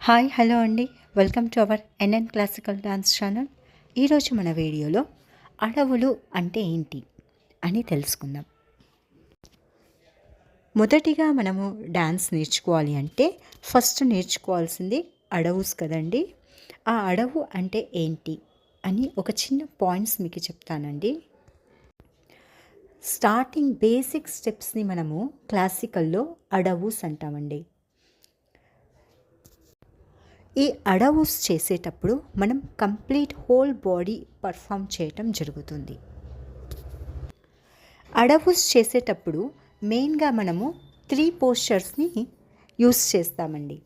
Hi hello అండి, welcome to our NN classical dance channel. ఈరోజు మన వీడియోలో అడవులు అంటే ఏంటి అని తెలుసుకుందాం. మొదటిగా మనము డాన్స్ నేర్చుకోవాలి అంటే ఫస్ట్ నేర్చుకోవాల్సింది అడవుస్ కదండి. ఆ అడవు అంటే ఏంటి అని ఒక చిన్న పాయింట్స్ మీకు చెప్తానండి. స్టార్టింగ్ బేసిక్ స్టెప్స్ని మనము క్లాసికల్లో అడవుస్ అంటామండి. ఈ అడవుస్ చేసేటప్పుడు మనం కంప్లీట్ హోల్ బాడీ పర్ఫామ్ చేయటం జరుగుతుంది. అడవుస్ చేసేటప్పుడు మెయిన్గా మనము 3 పోస్చర్స్ని యూస్ చేస్తామండి.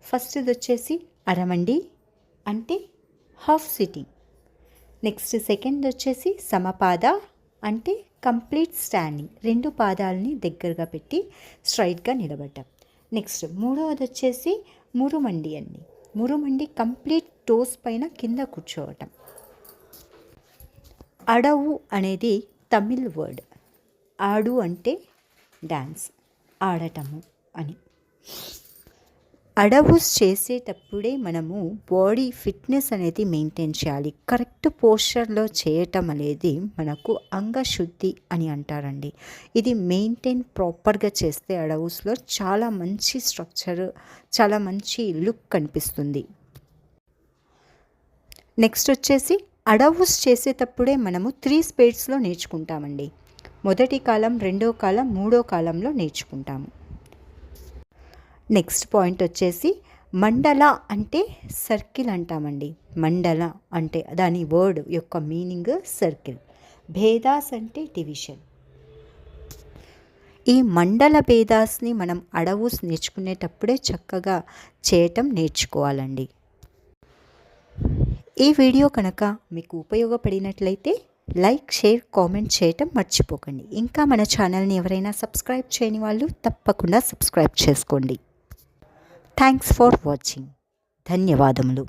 ఫస్ట్ది వచ్చేసి అరమండి అంటే హాఫ్ సిట్టింగ్. నెక్స్ట్ సెకండ్ వచ్చేసి సమపాద అంటే కంప్లీట్ స్టాండింగ్, 2 పాదాలని దగ్గరగా పెట్టి స్ట్రైట్గా నిలబడ్డాం. నెక్స్ట్ మూడవది వచ్చేసి మురుమండి అండి. మురుమండి కంప్లీట్ టోస్ పైన కింద కూర్చోవటం. అడవు అనేది తమిళ్ వర్డ్. ఆడు అంటే డ్యాన్స్, ఆడటము అని. అడవుస్ చేసేటప్పుడే మనము బాడీ ఫిట్నెస్ అనేది మెయింటైన్ చేయాలి. కరెక్ట్ పోస్చర్లో చేయటం అనేది మనకు అంగశుద్ధి అని అంటారండి. ఇది మెయింటైన్ ప్రాపర్గా చేస్తే అడవుస్లో చాలా మంచి స్ట్రక్చర్, చాలా మంచి లుక్ కనిపిస్తుంది. నెక్స్ట్ వచ్చేసి అడవుస్ చేసేటప్పుడే మనము 3 స్పేడ్స్లో నేర్చుకుంటామండి. మొదటి కాలం, రెండో కాలం, మూడో కాలంలో నేర్చుకుంటాము. నెక్స్ట్ పాయింట్ వచ్చేసి మండల అంటే సర్కిల్ అంటామండి. మండల అంటే దాని వర్డ్ యొక్క మీనింగ్ సర్కిల్. భేదాస్ అంటే డివిజన్. ఈ మండల భేదాస్ని మనం అడవుస్ నేర్చుకునేటప్పుడే చక్కగా చేయటం నేర్చుకోవాలండి. ఈ వీడియో కనుక మీకు ఉపయోగపడినట్లయితే లైక్, షేర్, కామెంట్ చేయటం మర్చిపోకండి. ఇంకా మన ఛానల్ని ఎవరైనా సబ్స్క్రైబ్ చేయని వాళ్ళు తప్పకుండా సబ్స్క్రైబ్ చేసుకోండి. Thanks for watching. ధన్యవాదములు.